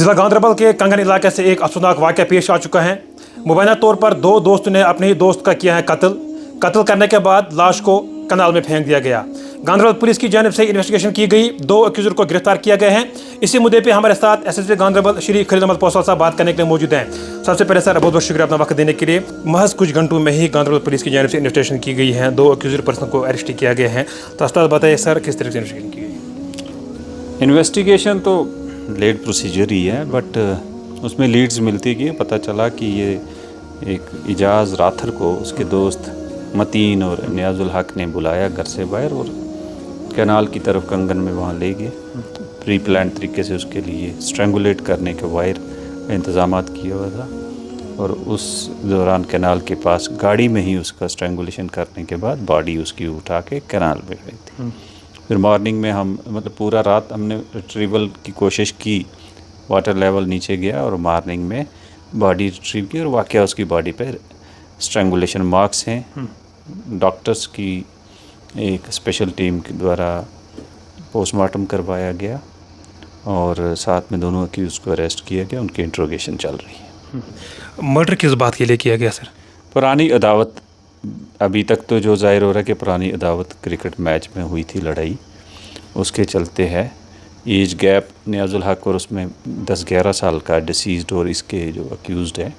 ज़िला गांधरबल के कंगन इलाके से एक अफसोसनाक वाक़या पेश आ चुका है। मुबैना तौर पर दो दोस्तों ने अपने ही दोस्त का किया है कत्ल करने के बाद लाश को कनाल में फेंक दिया गया। गांधरबल पुलिस की जानिब से इन्वेस्टिगेशन की गई, 2 अक्यूज़र को गिरफ्तार किया गया है। इसी मुद्दे पे हमारे साथ एसएसपी गांधरबल श्री खलील अहमद पौसल साहब बात करने के लिए मौजूद हैं। सबसे पहले सर बहुत बहुत शुक्रिया अपना वक्त देने के लिए। महज कुछ घंटों में ही गांधरबल पुलिस की जानिब से इन्वेस्टिगेशन की गई है, 2 अक्यूज़र पर्सन को अरेस्ट किया गया है। तो अस्पताल बताइए सर किस तरह से इन्वेस्टिगेशन की गई? इन्वेस्टिगेशन तो लेट प्रोसीजर ही है, बट उसमें लीड्स मिलती गई। पता चला कि ये एक इजाज़ राथर को उसके दोस्त मतीन और नियाजुल हक ने बुलाया घर से बाहर और कैनाल की तरफ कंगन में वहाँ ले गए। प्री प्लान तरीके से उसके लिए स्ट्रैंगुलेट करने के वायर का इंतज़ाम किया हुआ था और उस दौरान कैनाल के पास गाड़ी में ही उसका स्ट्रैंगुलेशन करने के बाद बॉडी उसकी उठा के कैनाल में फेंक दी। फिर मॉर्निंग में हम पूरा रात हमने रिट्रीवल की कोशिश की, वाटर लेवल नीचे गया और मॉर्निंग में बॉडी रिट्रीव की और वाकया उसकी बॉडी पे स्ट्रैंगुलेशन मार्क्स हैं। डॉक्टर्स की एक स्पेशल टीम के द्वारा पोस्टमार्टम करवाया गया और साथ में दोनों अक्यूज़ को अरेस्ट किया गया, उनकी इंट्रोगेशन चल रही है। मर्डर किस बात के लिए किया गया सर? पुरानी अदावत, अभी तक तो जो ज़ाहिर हो रहा है कि पुरानी अदावत क्रिकेट मैच में हुई थी लड़ाई, उसके चलते है। एज गैप नियाजुल हक और उसमें 10-11 साल का डिसीज़्ड और इसके जो अक्यूज़ड है,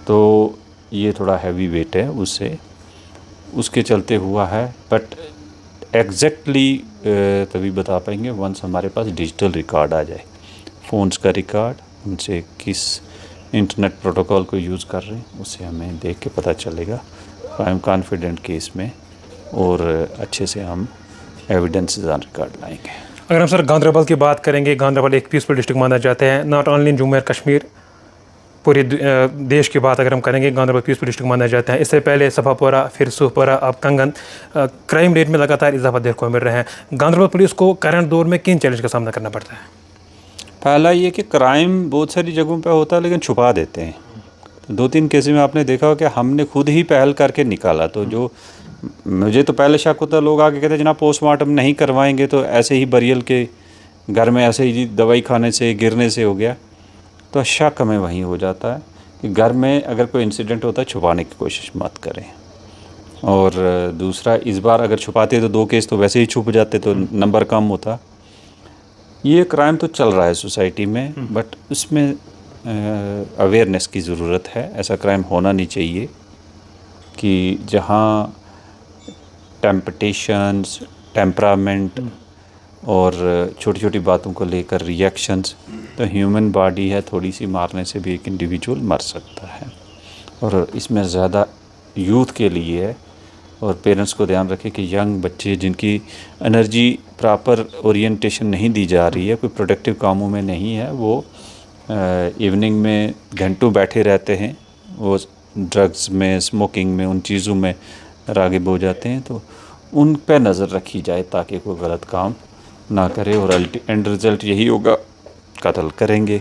तो ये थोड़ा हैवी वेट है उसके चलते हुआ है। बट एग्जैक्टली तभी बता पाएंगे वंस हमारे पास डिजिटल रिकॉर्ड आ जाए, फ़ोन्स का रिकॉर्ड, उनसे किस इंटरनेट प्रोटोकॉल को यूज़ कर रहे हैं उससे हमें देख के पता चलेगा। आई एम कॉन्फिडेंट केस में और अच्छे से हम एविडेंसेस ऑन रिकॉर्ड लाएंगे। अगर हम सर गांधरबल की बात करेंगे, गांधरबल एक पीसफुल डिस्ट्रिक्ट माना जाता है, not only in Jammu and Kashmir, पूरे देश की बात अगर हम करेंगे गांधरबल पीसफुल डिस्ट्रिक्ट माना जाता है। इससे पहले सफापुरा, फिर सूहपुरा, अब कंगन, क्राइम रेट में लगातार इजाफा देखने को मिल रहा है। गांधरबल पुलिस को करंट दौर में किन चैलेंज का सामना करना पड़ता है? पहला ये कि क्राइम बहुत सारी जगहों पे होता है लेकिन छुपा देते हैं। तो 2-3 केस में आपने देखा हो कि हमने खुद ही पहल करके निकाला। तो जो मुझे तो पहले शक होता, लोग आके कहते जनाब पोस्टमार्टम नहीं करवाएंगे तो ऐसे ही बरियल के घर में ऐसे ही दवाई खाने से गिरने से हो गया। तो शक हमें वहीं हो जाता है कि घर में अगर कोई इंसिडेंट होता है छुपाने की कोशिश मत करें। और दूसरा, इस बार अगर छुपाते तो 2 केस तो वैसे ही छुप जाते तो नंबर कम होता। ये क्राइम तो चल रहा है सोसाइटी में, बट उसमें अवेयरनेस की ज़रूरत है। ऐसा क्राइम होना नहीं चाहिए कि जहाँ टेम्पटेशंस, टेम्परामेंट और छोटी छोटी बातों को लेकर रिएक्शंस, तो ह्यूमन बॉडी है, थोड़ी सी मारने से भी एक इंडिविजुअल मर सकता है। और इसमें ज़्यादा यूथ के लिए है और पेरेंट्स को ध्यान रखें कि यंग बच्चे जिनकी एनर्जी प्रॉपर ओरिएंटेशन नहीं दी जा रही है, कोई प्रोडक्टिव कामों में नहीं है, वो इवनिंग में घंटों बैठे रहते हैं, वो ड्रग्स में, स्मोकिंग में, उन चीज़ों में राग़िब हो जाते हैं। तो उन पे नज़र रखी जाए ताकि कोई गलत काम ना करे और एंड रिज़ल्ट यही होगा, कत्ल करेंगे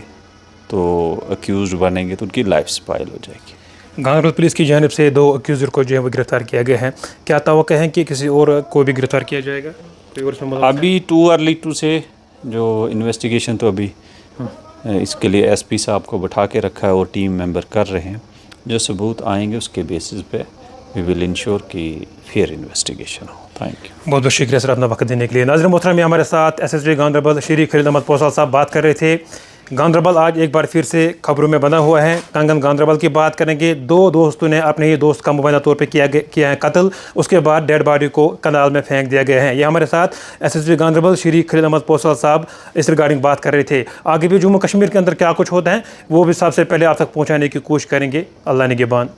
तो अक्यूज़ड बनेंगे तो उनकी लाइफ स्पॉइल हो जाएगी। गांधरबल पुलिस की जानिब से 2 अक्यूज़र को जो है वो गिरफ्तार किया गया है। क्या तवक्को है कि किसी और को भी गिरफ्तार किया जाएगा? कोई और इसमें अभी टू अर्ली टू से जो इन्वेस्टिगेशन तो अभी इसके लिए एसपी साहब को बैठा के रखा है और टीम मेंबर कर रहे हैं। जो सबूत आएंगे उसके बेसिस पे वी विल इंश्योर कि फेयर इन्वेस्टिगेशन हो। Thank you. बहुत बहुत शुक्रिया सर अपना वक्त देने के लिए। नाज़रीन मोहतरम, में हमारे साथ एसएसपी गांधरबल श्री खलील अहमद पौसल साहब बात कर रहे थे। गांधरबल आज एक बार फिर से खबरों में बना हुआ है। कंगन गांधरबल की बात करेंगे, 2 दोस्तों ने अपने ही दोस्त का मुबैना तौर पे किया है कत्ल, उसके बाद डेड बॉडी को कनाल में फेंक दिया गया है। ये हमारे साथ एसएसपी गांधरबल श्री खलील अहमद पौसल साहब इस रिगार्डिंग बात कर रहे थे। आगे भी जम्मू कश्मीर के अंदर क्या कुछ होता है वो भी सबसे पहले आप तक पहुँचाने की कोशिश करेंगे। अल्लाह निगहबान।